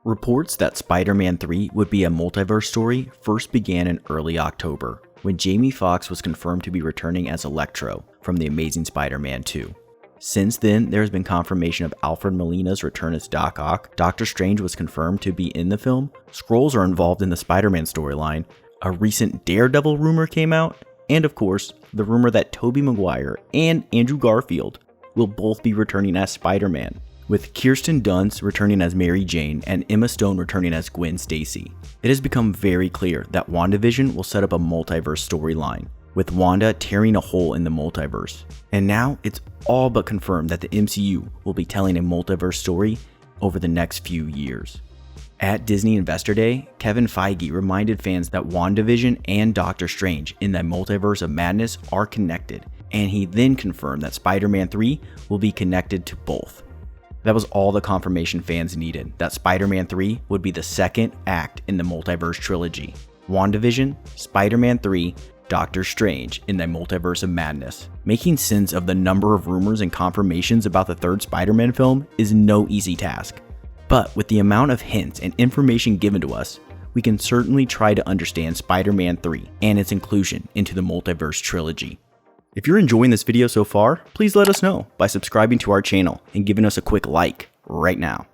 Reports that Spider-Man 3 would be a multiverse story first began in early October, when Jamie Foxx was confirmed to be returning as Electro from The Amazing Spider-Man 2. Since then, there has been confirmation of Alfred Molina's return as Doc Ock, Doctor Strange was confirmed to be in the film, Skrulls are involved in the Spider-Man storyline, a recent Daredevil rumor came out, and of course, the rumor that Tobey Maguire and Andrew Garfield will both be returning as Spider-Man, with Kirsten Dunst returning as Mary Jane and Emma Stone returning as Gwen Stacy. It has become very clear that WandaVision will set up a multiverse storyline, with Wanda tearing a hole in the multiverse. And now it's all but confirmed that the MCU will be telling a multiverse story over the next few years. At Disney Investor Day, Kevin Feige reminded fans that WandaVision and Doctor Strange in the Multiverse of Madness are connected, and he then confirmed that Spider-Man 3 will be connected to both. That was all the confirmation fans needed, that Spider-Man 3 would be the second act in the multiverse trilogy. WandaVision, Spider-Man 3, Doctor Strange in the Multiverse of Madness. Making sense of the number of rumors and confirmations about the third Spider-Man film is no easy task. But with the amount of hints and information given to us, we can certainly try to understand Spider-Man 3 and its inclusion into the multiverse trilogy. If you're enjoying this video so far, please let us know by subscribing to our channel and giving us a quick like right now.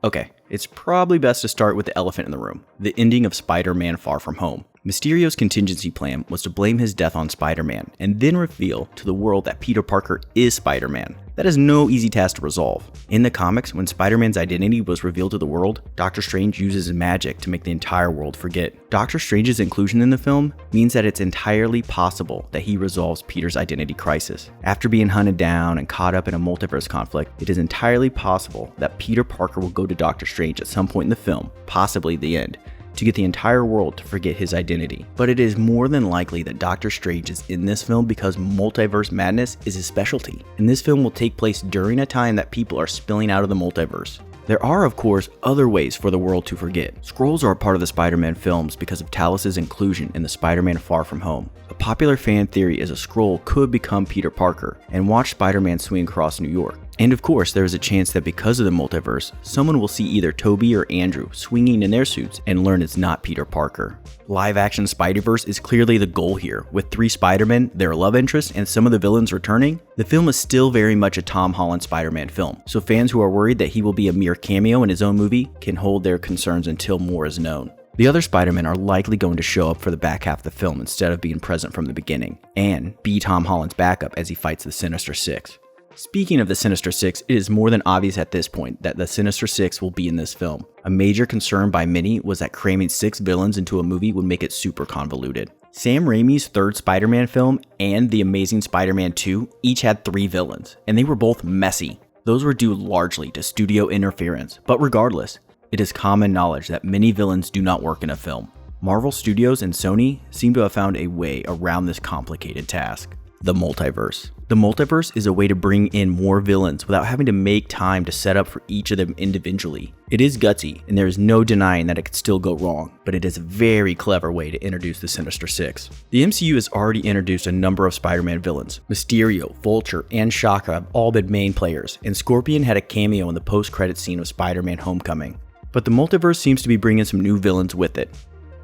Okay, it's probably best to start with the elephant in the room, the ending of Spider-Man Far From Home. Mysterio's contingency plan was to blame his death on Spider-Man and then reveal to the world that Peter Parker is Spider-Man. That is no easy task to resolve. In the comics, when Spider-Man's identity was revealed to the world, Doctor Strange uses magic to make the entire world forget. Doctor Strange's inclusion in the film means that it's entirely possible that he resolves Peter's identity crisis. After being hunted down and caught up in a multiverse conflict, it is entirely possible that Peter Parker will go to Doctor Strange at some point in the film, possibly the end, to get the entire world to forget his identity. But it is more than likely that Doctor Strange is in this film because multiverse madness is his specialty, and this film will take place during a time that people are spilling out of the multiverse. There are, of course, other ways for the world to forget. Skrulls are a part of the Spider-Man films because of Talos' inclusion in the Spider-Man Far From Home. A popular fan theory is a Skrull could become Peter Parker and watch Spider-Man swing across New York. And of course, there is a chance that because of the multiverse, someone will see either Tobey or Andrew swinging in their suits and learn it's not Peter Parker. Live-action Spiderverse is clearly the goal here, with 3 Spider-Men, their love interests, and some of the villains returning. The film is still very much a Tom Holland Spider-Man film, so fans who are worried that he will be a mere cameo in his own movie can hold their concerns until more is known. The other Spider-Men are likely going to show up for the back half of the film instead of being present from the beginning, and be Tom Holland's backup as he fights the Sinister Six. Speaking of the Sinister Six, it is more than obvious at this point that the Sinister Six will be in this film. A major concern by many was that cramming 6 villains into a movie would make it super convoluted. Sam Raimi's third Spider-Man film and The Amazing Spider-Man 2 each had 3 villains, and they were both messy. Those were due largely to studio interference, but regardless, it is common knowledge that many villains do not work in a film. Marvel Studios and Sony seem to have found a way around this complicated task. The multiverse. The multiverse is a way to bring in more villains without having to make time to set up for each of them individually. It is gutsy, and there is no denying that it could still go wrong, but it is a very clever way to introduce the Sinister Six. The MCU has already introduced a number of Spider-Man villains. Mysterio, Vulture, and Shocker have all been main players, and Scorpion had a cameo in the post-credit scene of Spider-Man Homecoming. But the multiverse seems to be bringing some new villains with it.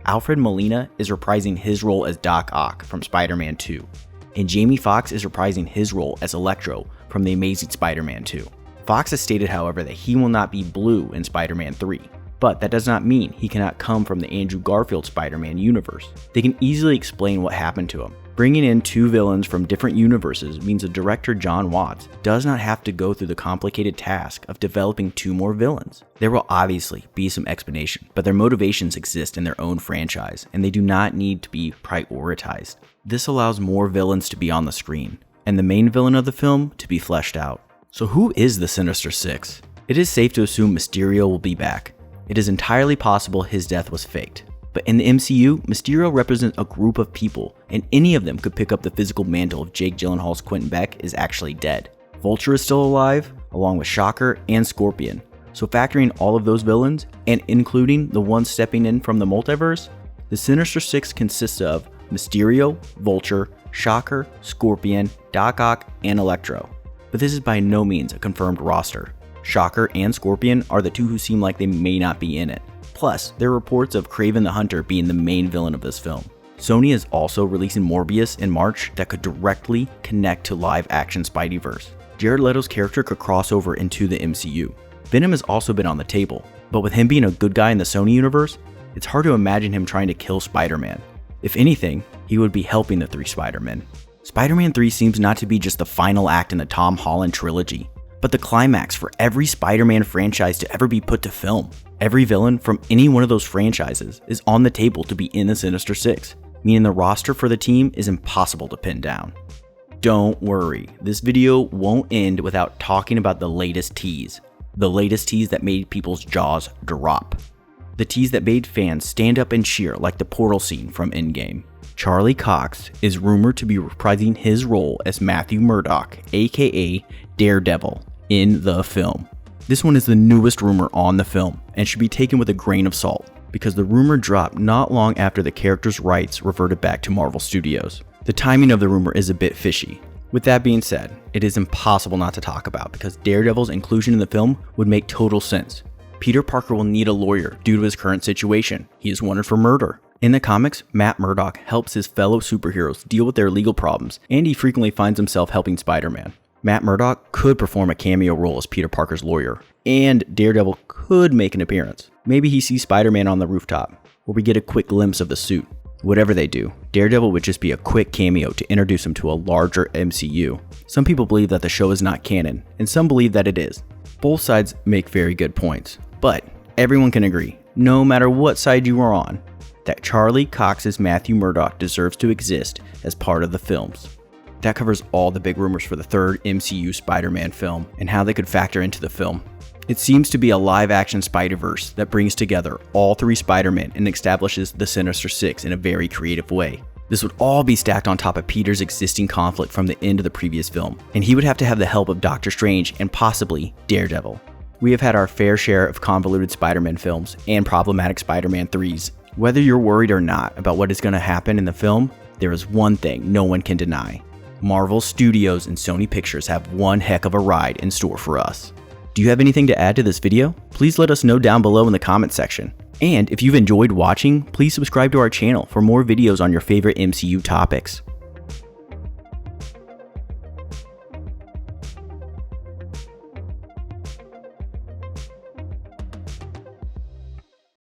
Alfred Molina is reprising his role as Doc Ock from Spider-Man 2. And Jamie Foxx is reprising his role as Electro from The Amazing Spider-Man 2. Fox has stated, however, that he will not be Blue in Spider-Man 3, but that does not mean he cannot come from the Andrew Garfield Spider-Man universe. They can easily explain what happened to him. Bringing in 2 villains from different universes means the director John Watts does not have to go through the complicated task of developing 2 more villains. There will obviously be some explanation, but their motivations exist in their own franchise, and they do not need to be prioritized. This allows more villains to be on the screen, and the main villain of the film to be fleshed out. So who is the Sinister Six? It is safe to assume Mysterio will be back. It is entirely possible his death was faked. But in the MCU, Mysterio represents a group of people, and any of them could pick up the physical mantle if Jake Gyllenhaal's Quentin Beck is actually dead. Vulture is still alive, along with Shocker and Scorpion. So factoring all of those villains, and including the ones stepping in from the multiverse, the Sinister Six consists of Mysterio, Vulture, Shocker, Scorpion, Doc Ock, and Electro. But this is by no means a confirmed roster. Shocker and Scorpion are the two who seem like they may not be in it. Plus, there are reports of Kraven the Hunter being the main villain of this film. Sony is also releasing Morbius in March that could directly connect to live-action Spideyverse. Jared Leto's character could cross over into the MCU. Venom has also been on the table, but with him being a good guy in the Sony universe, it's hard to imagine him trying to kill Spider-Man. If anything, he would be helping the three Spider-Men. Spider-Man 3 seems not to be just the final act in the Tom Holland trilogy, but the climax for every Spider-Man franchise to ever be put to film. Every villain from any one of those franchises is on the table to be in the Sinister Six, meaning the roster for the team is impossible to pin down. Don't worry, this video won't end without talking about the latest tease. The latest tease that made people's jaws drop. The tease that made fans stand up and cheer like the portal scene from Endgame. Charlie Cox is rumored to be reprising his role as Matthew Murdock, aka Daredevil, in the film. This one is the newest rumor on the film and should be taken with a grain of salt because the rumor dropped not long after the character's rights reverted back to Marvel Studios. The timing of the rumor is a bit fishy. With that being said, it is impossible not to talk about because Daredevil's inclusion in the film would make total sense. Peter Parker will need a lawyer due to his current situation. He is wanted for murder. In the comics, Matt Murdock helps his fellow superheroes deal with their legal problems, and he frequently finds himself helping Spider-Man. Matt Murdock could perform a cameo role as Peter Parker's lawyer, and Daredevil could make an appearance. Maybe he sees Spider-Man on the rooftop, or we get a quick glimpse of the suit. Whatever they do, Daredevil would just be a quick cameo to introduce him to a larger MCU. Some people believe that the show is not canon, and some believe that it is. Both sides make very good points, but everyone can agree, no matter what side you are on, that Charlie Cox's Matthew Murdock deserves to exist as part of the films. That covers all the big rumors for the third MCU Spider-Man film and how they could factor into the film. It seems to be a live-action Spiderverse that brings together all three Spider-Men and establishes the Sinister Six in a very creative way. This would all be stacked on top of Peter's existing conflict from the end of the previous film, and he would have to have the help of Doctor Strange and possibly Daredevil. We have had our fair share of convoluted Spider-Man films and problematic Spider-Man 3s. Whether you're worried or not about what is going to happen in the film, there is one thing no one can deny. Marvel Studios and Sony Pictures have one heck of a ride in store for us. Do you have anything to add to this video? Please let us know down below in the comment section. And if you've enjoyed watching, please subscribe to our channel for more videos on your favorite MCU topics.